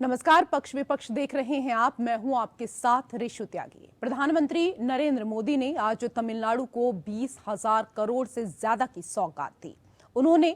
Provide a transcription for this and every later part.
नमस्कार, पक्ष विपक्ष देख रहे हैं आप। मैं हूं आपके साथ ऋषु त्यागी। प्रधानमंत्री नरेंद्र मोदी ने आज तमिलनाडु को 20,000 करोड़ से ज्यादा की सौगात दी। उन्होंने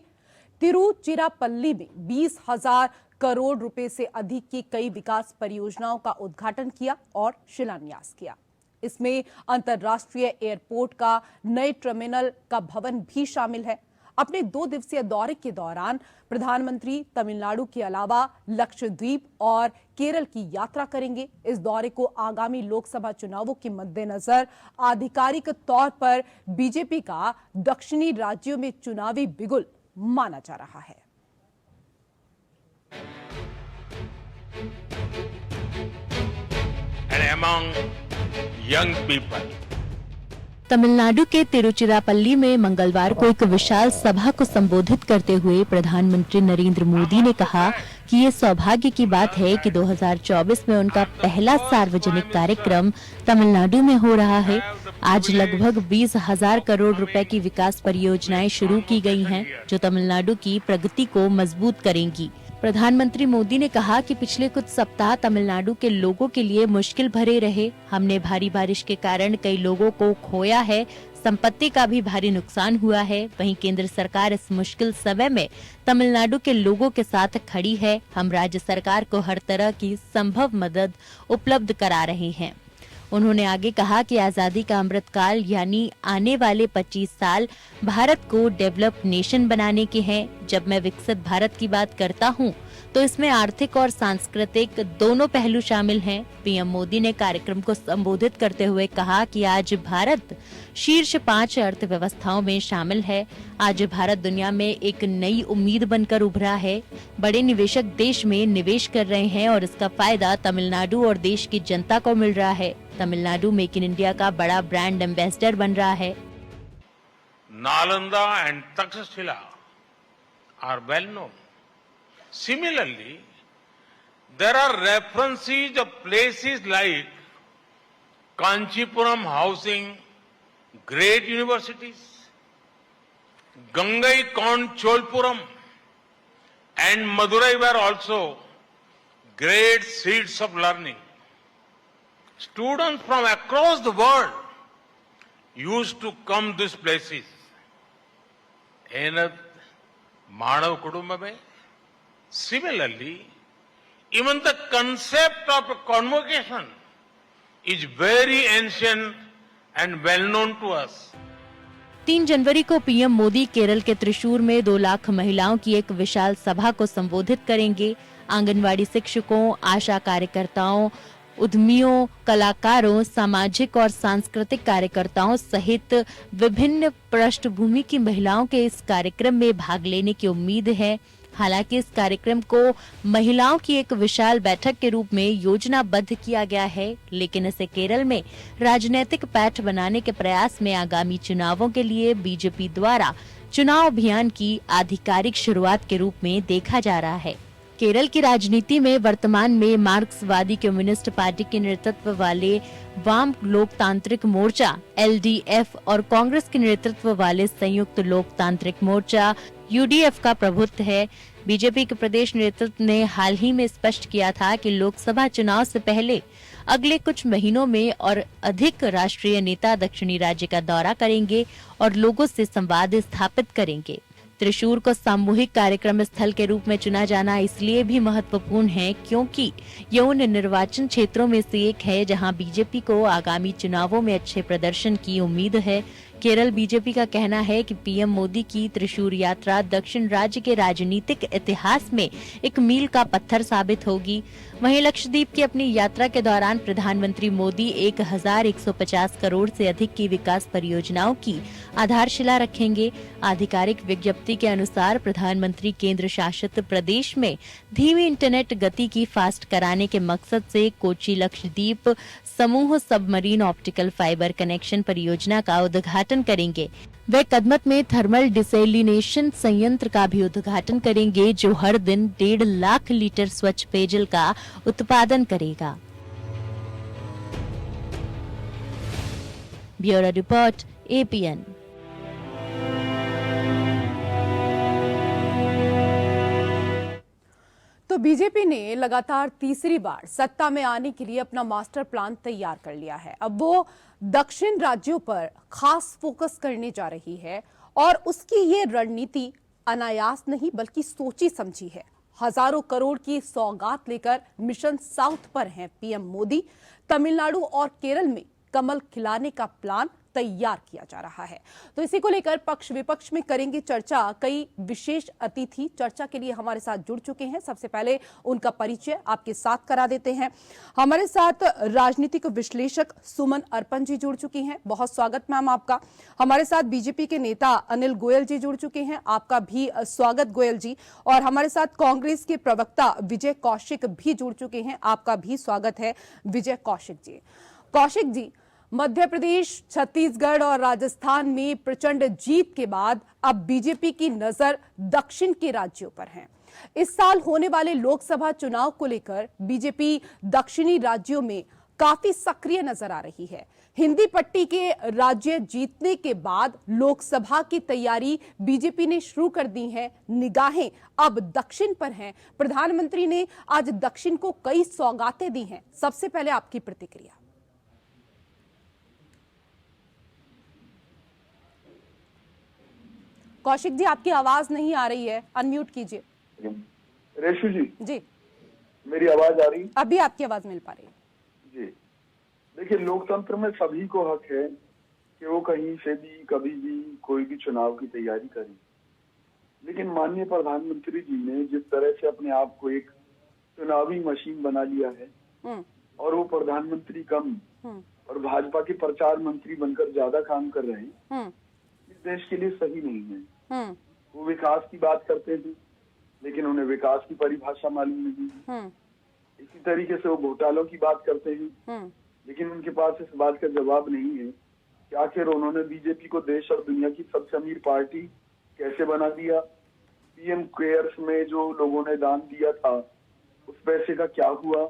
तिरुचिरापल्ली में 20,000 करोड़ रुपए से अधिक की कई विकास परियोजनाओं का उद्घाटन किया और शिलान्यास किया। इसमें अंतर्राष्ट्रीय एयरपोर्ट का नए टर्मिनल का भवन भी शामिल है। अपने 2 दिवसीय दौरे के दौरान प्रधानमंत्री तमिलनाडु के अलावा लक्षद्वीप और केरल की यात्रा करेंगे। इस दौरे को आगामी लोकसभा चुनावों के मद्देनजर आधिकारिक तौर पर बीजेपी का दक्षिणी राज्यों में चुनावी बिगुल माना जा रहा है। And among young people. Tamil Nadu के तिरुचिरापल्ली में मंगलवार को एक विशाल सभा को संबोधित करते हुए प्रधानमंत्री नरेंद्र मोदी ने कहा कि ये सौभाग्य की बात है कि 2024 में उनका पहला सार्वजनिक कार्यक्रम तमिलनाडु में हो रहा है। आज लगभग 20,000 करोड़ रुपए की विकास परियोजनाएं शुरू की गई हैं, जो तमिलनाडु की प्रगति को मजबूत करेंगी। प्रधानमंत्री मोदी ने कहा कि पिछले कुछ सप्ताह तमिलनाडु के लोगों के लिए मुश्किल भरे रहे। हमने भारी बारिश के कारण कई लोगों को खोया है, संपत्ति का भी भारी नुकसान हुआ है। वहीं केंद्र सरकार इस मुश्किल समय में तमिलनाडु के लोगों के साथ खड़ी है। हम राज्य सरकार को हर तरह की संभव मदद उपलब्ध करा रहे हैं। उन्होंने आगे कहा कि आजादी का अमृतकाल यानी आने वाले 25 साल भारत को डेवलप्ड नेशन बनाने के हैं। जब मैं विकसित भारत की बात करता हूं, तो इसमें आर्थिक और सांस्कृतिक दोनों पहलू शामिल हैं। पीएम मोदी ने कार्यक्रम को संबोधित करते हुए कहा कि आज भारत शीर्ष 5 अर्थव्यवस्थाओं में शामिल है। आज भारत दुनिया में एक नई उम्मीद बनकर उभरा है। बड़े निवेशक देश में निवेश कर रहे हैं और इसका फायदा तमिलनाडु और देश की जनता को मिल रहा है। तमिलनाडु मेक इन इंडिया का बड़ा ब्रांड एम्बेसडर बन रहा है। Nalanda and Takshashila are well known. Similarly, there are references of places like Kanchipuram housing great universities, Gangaikonda Cholpuram and Madurai were also great seeds of learning. Students from across the world used to come these places. Enad Manav Kudumbabe. Similarly, even the concept of convocation is very ancient and well known to us. 3 जनवरी को PM Modi Kerala के त्रिशूर में 2 लाख महिलाओं की एक विशाल सभा को संबोधित करेंगे। आंगनवाड़ी शिक्षकों, आशा कार्यकर्ताओं, उद्यमियों, कलाकारों, सामाजिक और सांस्कृतिक कार्यकर्ताओं सहित विभिन्न पृष्ठभूमि की महिलाओं के इस कार्यक्रम में भाग लेने की उम्मीद है। हालांकि इस कार्यक्रम को महिलाओं की एक विशाल बैठक के रूप में योजनाबद्ध किया गया है, लेकिन इसे केरल में राजनीतिक पैठ बनाने के प्रयास में आगामी चुनावों के लिए बीजेपी द्वारा चुनाव अभियान की आधिकारिक शुरुआत के रूप में देखा जा रहा है। केरल की राजनीति में वर्तमान में मार्क्सवादी कम्युनिस्ट पार्टी के नेतृत्व वाले वाम लोकतांत्रिक मोर्चा (एलडीएफ) और कांग्रेस के नेतृत्व वाले संयुक्त लोकतांत्रिक मोर्चा (यूडीएफ) का प्रभुत्व है। बीजेपी के प्रदेश नेतृत्व ने हाल ही में स्पष्ट किया था कि लोकसभा चुनाव से पहले अगले कुछ महीनों में और अधिक राष्ट्रीय नेता दक्षिणी राज्य का दौरा करेंगे और लोगों से संवाद स्थापित करेंगे। त्रिशूर को सामूहिक कार्यक्रम स्थल के रूप में चुना जाना इसलिए भी महत्वपूर्ण है क्योंकि ये उन निर्वाचन क्षेत्रों में से एक है जहां बीजेपी को आगामी चुनावों में अच्छे प्रदर्शन की उम्मीद है। केरल बीजेपी का कहना है कि पीएम मोदी की त्रिशूर यात्रा दक्षिण राज्य के राजनीतिक इतिहास में एक मील का पत्थर साबित होगी। वहीं लक्षद्वीप की अपनी यात्रा के दौरान प्रधानमंत्री मोदी 1150 करोड़ से अधिक की विकास परियोजनाओं की आधारशिला रखेंगे। आधिकारिक विज्ञप्ति के अनुसार प्रधानमंत्री केंद्र शासित प्रदेश में धीमी इंटरनेट गति की फास्ट कराने के मकसद से कोच्चि लक्षद्वीप समूह सबमरीन ऑप्टिकल फाइबर कनेक्शन परियोजना का उद्घाटन करेंगे। वे कदमत में थर्मल डिसैलिनेशन संयंत्र का भी उद्घाटन करेंगे, जो हर दिन 1.5 लाख लीटर स्वच्छ पेयजल का उत्पादन करेगा। Bureau report, APN. तो बीजेपी ने लगातार तीसरी बार सत्ता में आने के लिए अपना मास्टर प्लान तैयार कर लिया है। अब वो दक्षिण राज्यों पर खास फोकस करने जा रही है और उसकी ये रणनीति अनायास नहीं बल्कि सोची समझी है। हजारों करोड़ की सौगात लेकर मिशन साउथ पर हैं पीएम मोदी। तमिलनाडु और केरल में कमल खिलाने का प्लान तैयार किया जा रहा है। तो इसी को लेकर पक्ष विपक्ष में करेंगे चर्चा। कई विशेष अतिथि चर्चा के लिए हमारे साथ जुड़ चुके हैं। सबसे पहले उनका परिचय आपके साथ करा देते हैं। हमारे साथ राजनीतिक विश्लेषक सुमन अर्पण जी जुड़ चुकी हैं, बहुत स्वागत मैम आपका। हमारे साथ बीजेपी के नेता अनिल गोयल जी जुड़ चुके हैं, आपका भी स्वागत गोयल जी। और हमारे साथ कांग्रेस के प्रवक्ता विजय कौशिक भी जुड़ चुके हैं, आपका भी स्वागत है विजय कौशिक जी। कौशिक जी, मध्य प्रदेश, छत्तीसगढ़ और राजस्थान में प्रचंड जीत के बाद अब बीजेपी की नजर दक्षिण के राज्यों पर है। इस साल होने वाले लोकसभा चुनाव को लेकर बीजेपी दक्षिणी राज्यों में काफी सक्रिय नजर आ रही है। हिंदी पट्टी के राज्य जीतने के बाद लोकसभा की तैयारी बीजेपी ने शुरू कर दी है। निगाहें अब दक्षिण पर हैं। प्रधानमंत्री ने आज दक्षिण को कई सौगातें दी हैं। सबसे पहले आपकी प्रतिक्रिया। कौशिक जी, आपकी आवाज नहीं आ रही है, अनम्यूट कीजिए। रेशु जी जी, मेरी आवाज आ रही? अभी आपकी आवाज मिल पा रही है जी। देखिए, लोकतंत्र में सभी को हक है कि वो कहीं से भी कभी भी कोई भी चुनाव की तैयारी करें, लेकिन माननीय प्रधानमंत्री जी ने जिस तरह से अपने आप को एक चुनावी मशीन बना लिया है और वो प्रधानमंत्री कम और भाजपा के प्रचार मंत्री बनकर ज्यादा काम कर रहे हैं, इस देश के लिए सही नहीं है। वो विकास की बात करते हैं लेकिन उन्हें विकास की परिभाषा मालूम नहीं है। इसी तरीके से वो घोटालों की बात करते हैं लेकिन उनके पास इस बात का जवाब नहीं है कि आखिर उन्होंने बीजेपी को देश और दुनिया की सबसे अमीर पार्टी कैसे बना दिया। पीएम केयर्स में जो लोगों ने दान दिया था उस पैसे का क्या हुआ।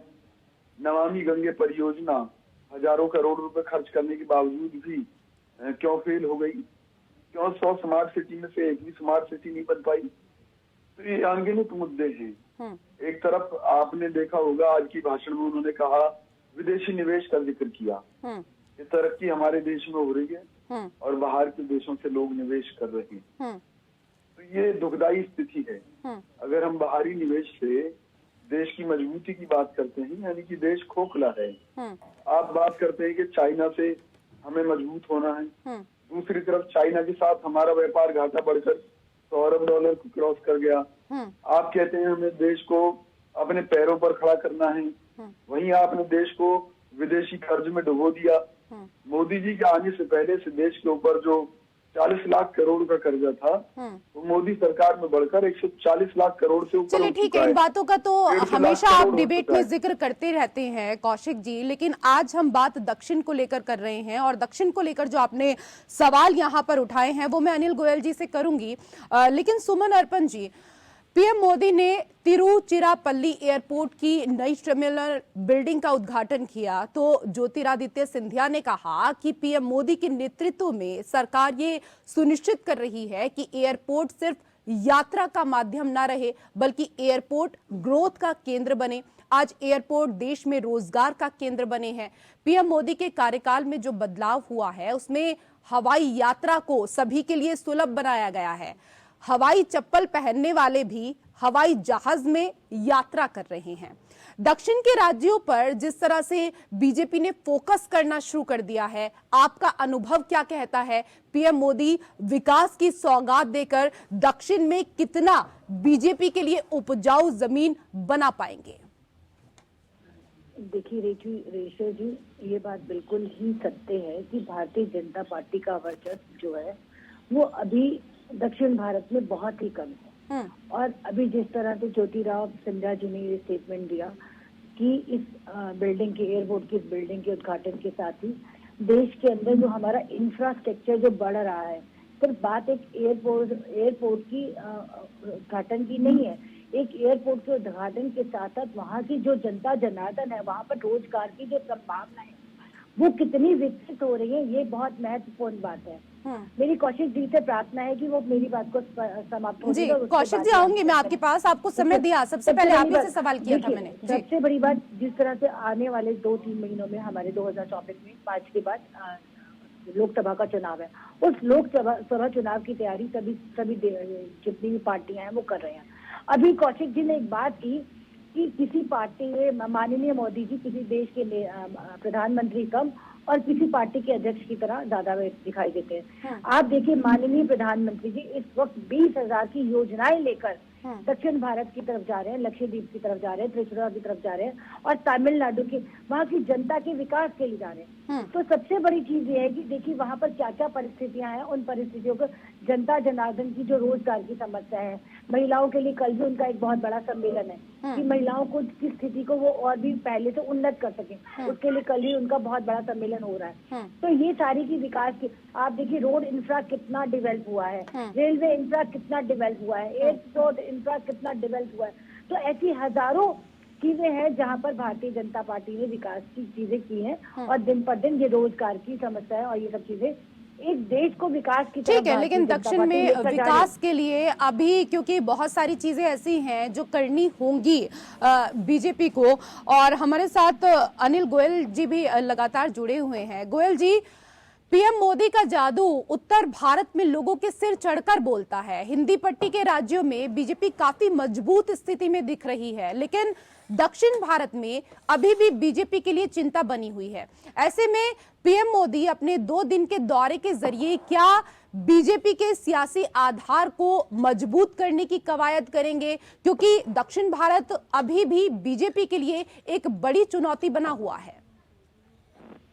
नमामि गंगे परियोजना हजारों करोड़ रुपए खर्च करने के बावजूद भी क्यों फेल हो गई। क्यों 100 स्मार्ट सिटी में से एक भी स्मार्ट सिटी नहीं बन पाई। तो ये अनगिनत मुद्दे हैं। एक तरफ आपने देखा होगा आज की भाषण में उन्होंने कहा, विदेशी निवेश का जिक्र किया। ये तरक्की हमारे देश में हो रही है और बाहर के देशों से लोग निवेश कर रहे हैं। तो ये दुखदाई स्थिति है। अगर हम बाहरी निवेश से देश की मजबूती की बात करते हैं, यानी कि देश खोखला है। आप बात करते हैं कि चाइना से हमें मजबूत होना है, दूसरी तरफ चाइना के साथ हमारा व्यापार घाटा बढ़कर $100 अरब को क्रॉस कर गया। आप कहते हैं हमें देश को अपने पैरों पर खड़ा करना है, वहीं आपने देश को विदेशी कर्ज में डुबो दिया। मोदी जी के आने से पहले से देश के ऊपर जो 40 लाख करोड़ का कर्जा था वो मोदी सरकार में बढ़कर 140 लाख करोड़ से ऊपर। चलिए ठीक है, इन बातों का तो हमेशा आप डिबेट में जिक्र करते रहते हैं कौशिक जी, लेकिन आज हम बात दक्षिण को लेकर कर रहे हैं और दक्षिण को लेकर जो आपने सवाल यहाँ पर उठाए हैं वो मैं अनिल गोयल जी से करूंगी। लेकिन सुमन अर्पण जी, पीएम मोदी ने तिरुचिरापल्ली एयरपोर्ट की नई टर्मिनल बिल्डिंग का उद्घाटन किया तो ज्योतिरादित्य सिंधिया ने कहा कि पीएम मोदी के नेतृत्व में सरकार ये सुनिश्चित कर रही है कि एयरपोर्ट सिर्फ यात्रा का माध्यम ना रहे बल्कि एयरपोर्ट ग्रोथ का केंद्र बने। आज एयरपोर्ट देश में रोजगार का केंद्र बने हैं। पीएम मोदी के कार्यकाल में जो बदलाव हुआ है उसमें हवाई यात्रा को सभी के लिए सुलभ बनाया गया है। हवाई चप्पल पहनने वाले भी हवाई जहाज में यात्रा कर रहे हैं। दक्षिण के राज्यों पर जिस तरह से बीजेपी ने फोकस करना शुरू कर दिया है, आपका अनुभव क्या कहता है? पीएम मोदी विकास की सौगात देकर दक्षिण में कितना बीजेपी के लिए उपजाऊ जमीन बना पाएंगे? देखिए रेशो जी, ये बात बिल्कुल ही सत्य है कि भारतीय जनता पार्टी का वर्चस्व जो है वो अभी दक्षिण भारत में बहुत ही कम है। और अभी जिस तरह से ज्योतिराव सिंधिया जी ने ये स्टेटमेंट दिया कि इस बिल्डिंग के एयरपोर्ट की बिल्डिंग के उद्घाटन के साथ ही देश के अंदर जो हमारा इंफ्रास्ट्रक्चर जो बढ़ रहा है, सिर्फ बात एक एयरपोर्ट की उद्घाटन की नहीं है। एक एयरपोर्ट के उद्घाटन के साथ साथ वहाँ की जो जनता जनार्दन है, वहाँ पर रोजगार की जो संभावना है वो कितनी विकसित हो रही है, ये बहुत महत्वपूर्ण बात है। मेरी कौशिक जी से प्रार्थना है कि वो मेरी बात को समाप्त हो जी जाए और उसके कौशिक बाद जी आऊंगी मैं आपके पास, आपको समय दिया, सबसे पहले आप ही से सवाल किया था मैंने जी। सबसे बड़ी बात, जिस तरह से आने वाले 2-3 महीनों में हमारे 2024 में मार्च के बाद लोकसभा का चुनाव है, उस लोकसभा चुनाव की तैयारी सभी जितनी भी पार्टियां हैं वो कर रहे हैं। अभी कौशिक जी ने एक बात की कि किसी पार्टी में माननीय मोदी जी किसी देश के प्रधानमंत्री कम और किसी पार्टी के अध्यक्ष की तरह ज्यादा दिखाई देते हैं। आप देखिए माननीय प्रधानमंत्री जी इस वक्त 20,000 की योजनाएं लेकर दक्षिण भारत की तरफ जा रहे हैं, लक्षद्वीप की तरफ जा रहे हैं, त्रिपुरा की तरफ जा रहे हैं और तमिलनाडु की वहाँ की जनता के विकास के लिए जा रहे हैं। तो सबसे बड़ी चीज ये है कि देखिए वहाँ पर क्या क्या परिस्थितियां हैं, उन परिस्थितियों को जनता जनार्दन की जो रोजगार की समस्या है, महिलाओं के लिए कल भी उनका एक बहुत बड़ा सम्मेलन है कि महिलाओं को की स्थिति को वो और भी पहले से उन्नत कर सके, उसके लिए कल ही उनका बहुत बड़ा सम्मेलन हो रहा है। तो ये सारी की विकास की आप देखिए, रोड इंफ्रा कितना डेवलप हुआ है, रेलवे इंफ्रा कितना डेवलप हुआ है, एयरपोर्ट इंफ्रा कितना डेवलप हुआ है। तो ऐसी हजारों चीजें हैं जहां पर भारतीय जनता पार्टी ने विकास की चीजें की हैं और दिन पर दिन ये रोजगार की समस्या है और ये सब चीजें एक देश को विकास की ठीक है, लेकिन दक्षिण में विकास के लिए अभी क्योंकि बहुत सारी चीजें ऐसी हैं जो करनी होंगी बीजेपी को, और हमारे साथ अनिल गोयल जी भी लगातार जुड़े हुए हैं। गोयल जी, पीएम मोदी का जादू उत्तर भारत में लोगों के सिर चढ़कर बोलता है। हिंदी पट्टी के राज्यों में बीजेपी काफी मजबूत स्थिति में दिख रही है, लेकिन दक्षिण भारत में अभी भी बीजेपी के लिए चिंता बनी हुई है। ऐसे में पीएम मोदी अपने 2 दिन के दौरे के जरिए क्या बीजेपी के सियासी आधार को मजबूत करने की कवायद करेंगे, क्योंकि दक्षिण भारत अभी भी बीजेपी के लिए एक बड़ी चुनौती बना हुआ है।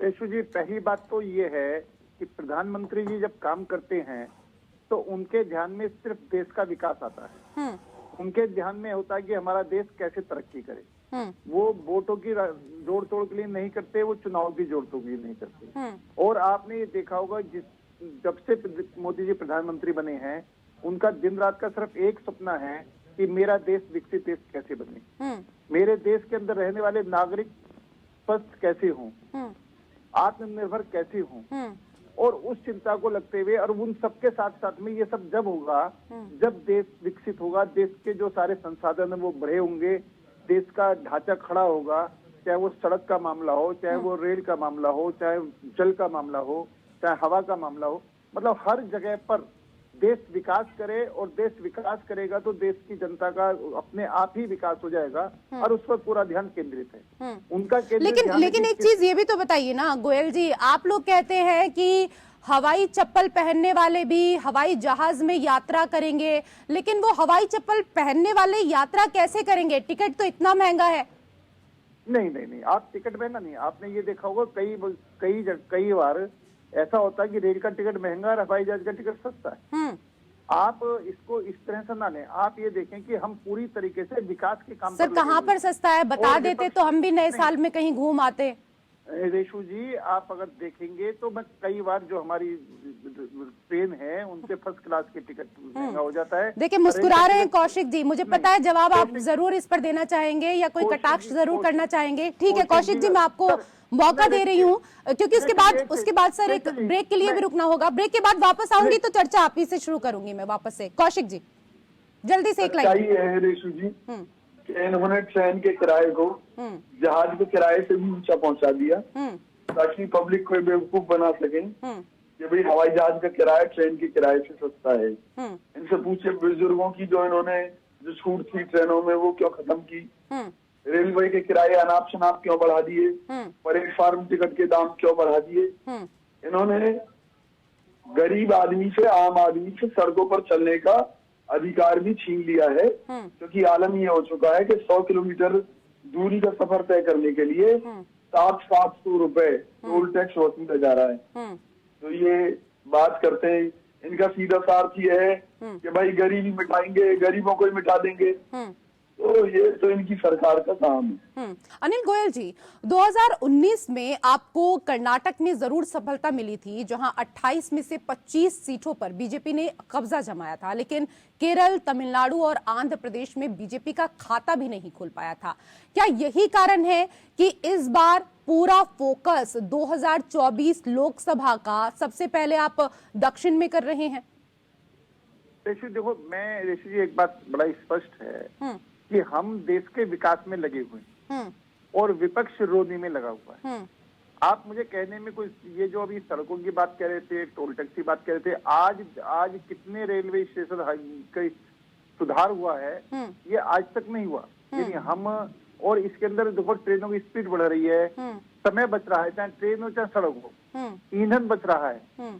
यशु जी, पहली बात तो ये है कि प्रधानमंत्री जी जब काम करते हैं तो उनके ध्यान में सिर्फ देश का विकास आता है। उनके ध्यान में होता है कि हमारा देश कैसे तरक्की करे। वो वोटों की जोड़ तोड़ के लिए नहीं करते, वो चुनाव की जोड़ तोड़ के लिए नहीं करते। और आपने ये देखा होगा जब से मोदी जी प्रधानमंत्री बने हैं, उनका दिन रात का सिर्फ एक सपना है कि मेरा देश विकसित देश कैसे बने, मेरे देश के अंदर रहने वाले नागरिक स्वस्थ कैसे हों, आत्मनिर्भर कैसे हों। और उस चिंता को लगते हुए और उन सबके साथ साथ में ये सब जब होगा जब देश विकसित होगा, देश के जो सारे संसाधन है वो बढ़े होंगे, देश का ढांचा खड़ा होगा, चाहे वो सड़क का मामला हो, चाहे वो रेल का मामला हो, चाहे जल का मामला हो, चाहे हवा का मामला हो, मतलब हर जगह पर देश विकास करे। और देश विकास करेगा तो देश की जनता का अपने आप ही विकास हो जाएगा और उस पर पूरा ध्यान केंद्रित है उनका। लेकिन एक चीज ये भी तो बताइए ना गोयल जी, आप लोग कहते हैं कि हवाई चप्पल पहनने वाले भी हवाई जहाज में यात्रा करेंगे, लेकिन वो हवाई चप्पल पहनने वाले यात्रा कैसे करेंगे? टिकट तो इतना महंगा है। नहीं, आप टिकट महंगा नहीं, आपने ये देखा होगा कई बार ऐसा होता है कि रेल का टिकट महंगा और हवाई जहाज का टिकट सस्ता है। आप इसको इस तरह से ना लें, आप ये देखें कि हम पूरी तरीके से विकास के काम सर कहाँ पर सस्ता है बता देते तो हम भी नए साल में कहीं घूम आते। रेशु जी, आप अगर देखेंगे तो मैं कई बार जो हमारी ट्रेन है उनके फर्स्ट क्लास के टिकट महंगा हो जाता है। देखिए मुस्कुरा रहे हैं कौशिक जी, मुझे पता है जवाब आप जरूर इस पर देना चाहेंगे या कोई कटाक्ष जरूर करना चाहेंगे। ठीक है कौशिक जी, मैं आपको मौका दे रही हूँ क्योंकि उसके बाद सर एक ब्रेक के लिए भी रुकना होगा। ब्रेक के बाद वापस आऊंगी तो चर्चा आप ही से शुरू करूंगी मैं वापस से। कौशिक जी जल्दी से एक लाइन। रेशु जी, इन्होंने ट्रेन के किराए को जहाज के किराए से भी ऊंचा पहुंचा दिया ताकि पब्लिक को बेवकूफ बना सके कि भाई हवाई जहाज का किराया ट्रेन के किराए से सस्ता है। इनसे पूछे बुजुर्गों की जो इन्होंने जो छूट थी ट्रेनों में वो क्यों खत्म की, रेलवे के किराए अनाप शनाप क्यों बढ़ा दिए, प्लेटफार्म टिकट के दाम क्यों बढ़ा दिए। इन्होंने गरीब आदमी से आम आदमी से सड़कों पर चलने का अधिकार भी छीन लिया है, क्योंकि आलम ये हो चुका है कि 100 किलोमीटर दूरी का सफर तय करने के लिए 700 रुपए टोल टैक्स वसूला जा रहा है। तो ये बात करते हैं, इनका सीधा सार्थ ये है कि भाई गरीबी मिटाएंगे, गरीबों को ही मिटा देंगे। तो ये तो इनकी सरकार का काम है। अनिल गोयल जी, 2019 में आपको कर्नाटक में जरूर सफलता मिली थी जहां 28 में से 25 सीटों पर बीजेपी ने कब्जा जमाया था, लेकिन केरल, तमिलनाडु और आंध्र प्रदेश में बीजेपी का खाता भी नहीं खुल पाया था। क्या यही कारण है कि इस बार पूरा फोकस 2024 लोकसभा का सबसे पहले आप दक्षिण में कर रहे हैं? रेशु देखो, रेशु जी एक बात बड़ा स्पष्ट है कि हम देश के विकास में लगे हुए हैं और विपक्ष रोने में लगा हुआ है। आप मुझे कहने में कुछ, ये जो अभी सड़कों की बात कह रहे थे, टोल टैक्स की बात कह रहे थे, आज कितने रेलवे स्टेशन का सुधार हुआ है, ये आज तक नहीं हुआ। यानी हम, और इसके अंदर देखो ट्रेनों की स्पीड बढ़ रही है, समय बच रहा है, चाहे ट्रेन हो चाहे सड़क हो, ईंधन बच रहा है,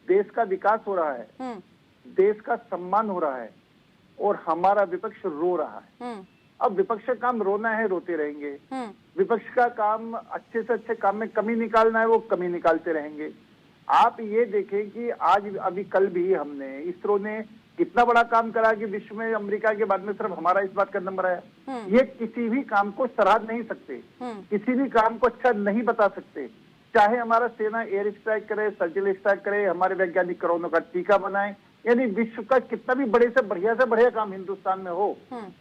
देश का विकास हो रहा है, देश का सम्मान हो रहा है, और हमारा विपक्ष रो रहा है। अब विपक्ष का काम रोना है, रोते रहेंगे। विपक्ष का काम अच्छे से अच्छे काम में कमी निकालना है, वो कमी निकालते रहेंगे। आप ये देखें कि आज अभी कल भी हमने, इसरो ने कितना बड़ा काम करा कि विश्व में अमेरिका के बाद में सिर्फ हमारा इस बात का नंबर आया। ये किसी भी काम को सराह नहीं सकते, किसी भी काम को अच्छा नहीं बता सकते। चाहे हमारा सेना एयर स्ट्राइक करे, सर्जिकल स्ट्राइक करे, हमारे वैज्ञानिक कोरोना का टीका बनाए, यानी विश्व का कितना भी बड़े से बढ़िया काम हिंदुस्तान में हो,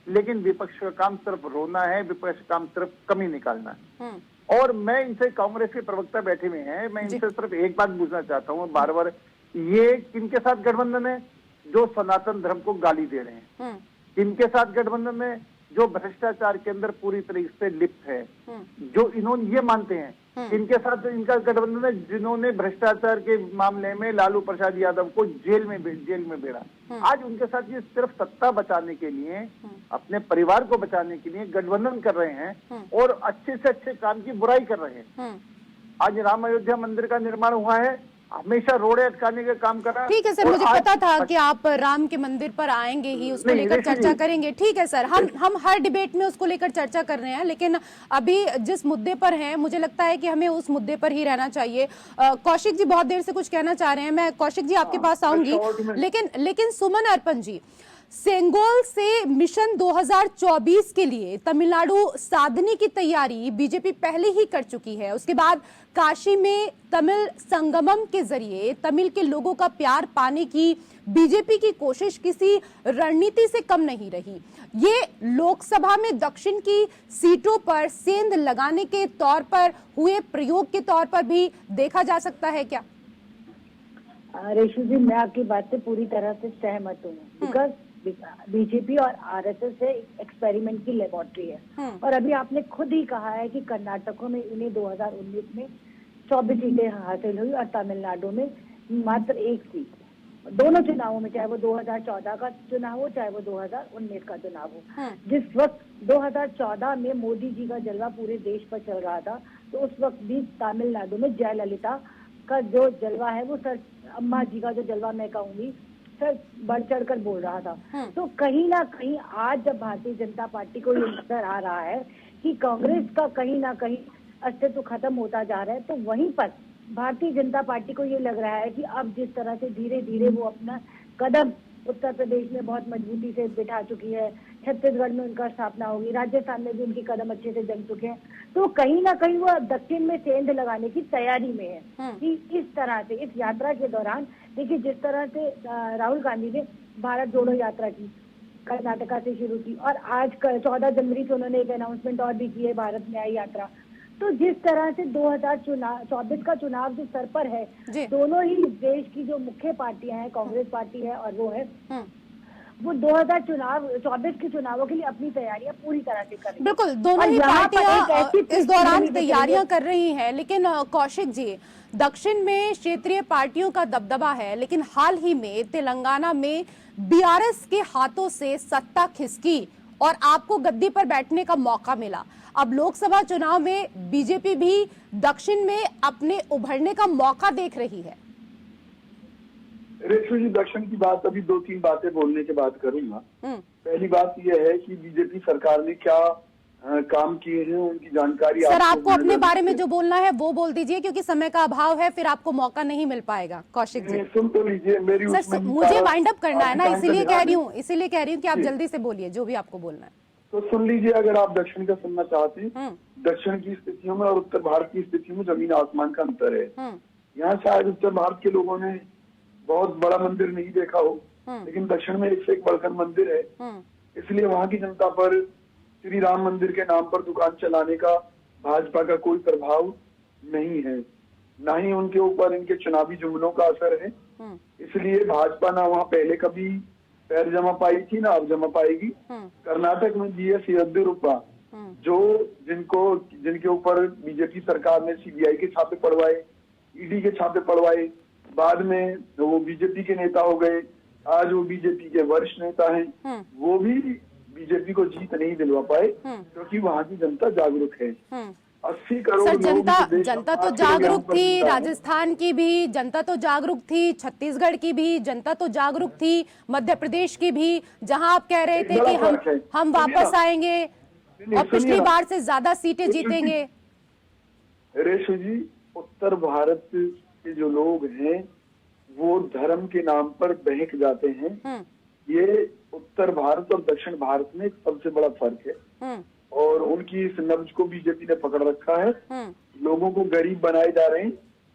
लेकिन विपक्ष का काम सिर्फ रोना है, विपक्ष का काम सिर्फ कमी निकालना है। और मैं इनसे, कांग्रेस के प्रवक्ता बैठे हुए हैं, मैं इनसे सिर्फ एक बात पूछना चाहता हूँ, बार बार ये किनके साथ गठबंधन है? जो सनातन धर्म को गाली दे रहे हैं। किनके साथ गठबंधन है? जो भ्रष्टाचार के अंदर पूरी तरीके से लिप्त है, जो इन्होंने ये मानते हैं। इनके साथ इनका गठबंधन है जिन्होंने भ्रष्टाचार के मामले में लालू प्रसाद यादव को जेल में बेड़ा। आज उनके साथ ये सिर्फ सत्ता बचाने के लिए, अपने परिवार को बचाने के लिए गठबंधन कर रहे हैं और अच्छे से अच्छे काम की बुराई कर रहे हैं। आज राम अयोध्या मंदिर का निर्माण हुआ है, हमेशा रोड़े अटकाने का काम कर रहा है। ठीक है सर, मुझे पता था कि आप राम के मंदिर पर आएंगे ही, उसको लेकर चर्चा करेंगे। ठीक है सर, हम हर डिबेट में उसको लेकर चर्चा कर रहे हैं, लेकिन अभी जिस मुद्दे पर हैं, मुझे लगता है कि हमें उस मुद्दे पर ही रहना चाहिए। कौशिक जी बहुत देर से कुछ कहना चाह रहे हैं, मैं कौशिक जी आपके पास आऊंगी, लेकिन सुमन अर्पण जी, सेंगोल से मिशन 2024 के लिए तमिलनाडु साधने की तैयारी बीजेपी पहले ही कर चुकी है। उसके बाद काशी में तमिल संगमम के जरिए तमिल के लोगों का प्यार पाने की बीजेपी की कोशिश किसी रणनीति से कम नहीं रही। ये लोकसभा में दक्षिण की सीटों पर सेंध लगाने के तौर पर हुए प्रयोग के तौर पर भी देखा जा सकता है क्या? रेशु जी, मैं आपकी बात से पूरी तरह से सहमत हूँ, बिकॉज बीजेपी और आरएसएस है एक्सपेरिमेंट की लेबोरेटरी है। और अभी आपने खुद ही कहा है कि कर्नाटक में इन्हें 2019 में 24 सीटें हासिल हुई और तमिलनाडु में मात्र 1 सीट। दोनों चुनावों में, चाहे वो 2014 का चुनाव हो चाहे वो 2019 का चुनाव हो। जिस वक्त 2014 में मोदी जी का जलवा पूरे देश पर चल रहा था, तो उस वक्त भी तमिलनाडु में जयललिता का जो जलवा है, वो सर अम्मा जी का जो जलवा मैं कहूंगी सर बढ़ चढ़ कर बोल रहा था। तो कहीं ना कहीं आज जब भारतीय जनता पार्टी को ये नजर आ रहा है कि कांग्रेस का कहीं ना कहीं अस्तित्व खत्म होता जा रहा है, तो वहीं पर भारतीय जनता पार्टी को ये लग रहा है कि अब जिस तरह से धीरे धीरे वो अपना कदम उत्तर प्रदेश में बहुत मजबूती से बिठा चुकी है, छत्तीसगढ़ में उनका स्थापना होगी, राजस्थान में भी उनके कदम अच्छे से जम चुके हैं, तो कहीं ना कहीं वो दक्षिण में सेंध लगाने की तैयारी में है। कि इस तरह से इस यात्रा के दौरान देखिए, जिस तरह से राहुल गांधी ने भारत जोड़ो यात्रा की, कर्नाटका से शुरू की, और आज 14 जनवरी से उन्होंने एक अनाउंसमेंट और भी की है, भारत न्याय यात्रा। तो जिस तरह से 2024 का चुनाव जो सर पर है, दोनों ही देश की जो मुख्य पार्टियां हैं, कांग्रेस पार्टी है और वो है, वो 2024 के चुनावों के लिए अपनी तैयारियां पूरी तरह से कर रही है। बिल्कुल, दोनों ही पार्टियां इस दौरान तैयारियां कर रही हैं। लेकिन कौशिक जी, दक्षिण में क्षेत्रीय पार्टियों का दबदबा है, लेकिन हाल ही में तेलंगाना में बीआरएस के हाथों से सत्ता खिसकी और आपको गद्दी पर बैठने का मौका मिला। अब लोकसभा चुनाव में बीजेपी भी दक्षिण में अपने उभरने का मौका देख रही है। रेशु जी, दक्षिण की बात अभी 2-3 बातें बोलने के बाद करूंगा। पहली बात यह है कि बीजेपी सरकार ने क्या काम किए हैं, उनकी जानकारी सर आपको अपने बारे में जो बोलना है वो बोल दीजिए, क्योंकि समय का अभाव है, फिर आपको मौका नहीं मिल पाएगा। कौशिक जी सुन तो लीजिए मेरी। सर मुझे वाइंड अप करना है ना, इसीलिए कह रही हूँ कि आप जल्दी से बोलिए जो भी आपको बोलना है। तो सुन लीजिए, अगर आप दक्षिण का सुनना चाहते हैं, दक्षिण की स्थितियों में और उत्तर भारत की स्थितियों में जमीन आसमान का अंतर है। यहाँ शायद उत्तर भारत के लोगों ने बहुत बड़ा मंदिर नहीं देखा हो, लेकिन दक्षिण में एक से एक बढ़कर मंदिर है। इसलिए वहाँ की जनता पर श्री राम मंदिर के नाम पर दुकान चलाने का भाजपा का कोई प्रभाव नहीं है, ना ही उनके ऊपर इनके चुनावी जुमलों का असर है। इसलिए भाजपा ना वहाँ पहले कभी पैर जमा पाई थी, ना अब जमा पाएगी। कर्नाटक में जीएस येदियुरप्पा जो जिनके ऊपर बीजेपी सरकार ने सीबीआई के छापे पड़वाए, ईडी के छापे पड़वाए, बाद में वो बीजेपी के नेता हो गए, आज वो बीजेपी के वरिष्ठ नेता हैं, वो भी बीजेपी को जीत नहीं दिलवा पाए क्योंकि वहाँ की जनता जागरूक है। 80 करोड़ सर, लोग इस देश जनता में तो 5 किलो गेहूं जागरूक पर थी, जीता है। राजस्थान की भी जनता तो जागरूक थी, छत्तीसगढ़ की भी जनता तो जागरूक थी, मध्य प्रदेश की भी, जहां आप कह रहे थे बड़ा कि फर्क है। हम सुनिए वापस ना। आएंगे नहीं, और सुनिए पिछली ना। बार से ज्यादा सीटें जीतेंगे। रेशु जी, उत्तर भारत के जो लोग हैं वो धर्म के नाम पर बहक जाते हैं। ये उत्तर भारत और दक्षिण भारत में एक सबसे बड़ा फर्क है और उनकी इस नब्ज को बीजेपी ने पकड़ रखा है। लोगों को गरीब बनाए जा रहे हैं।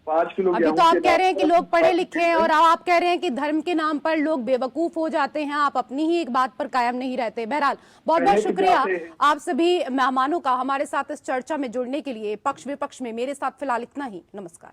5 किलो अभी गेहूं तो आप के कह नाम रहे हैं कि पर लोग पढ़े पार्टी लिखे हैं और आप कह रहे हैं कि धर्म के नाम पर लोग बेवकूफ हो जाते हैं, आप अपनी ही एक बात पर कायम नहीं रहते। बहरहाल बहुत बहुत बहक शुक्रिया जाते हैं। आप सभी मेहमानों का हमारे साथ इस चर्चा में जुड़ने के लिए। पक्ष विपक्ष में मेरे साथ फिलहाल इतना ही। नमस्कार।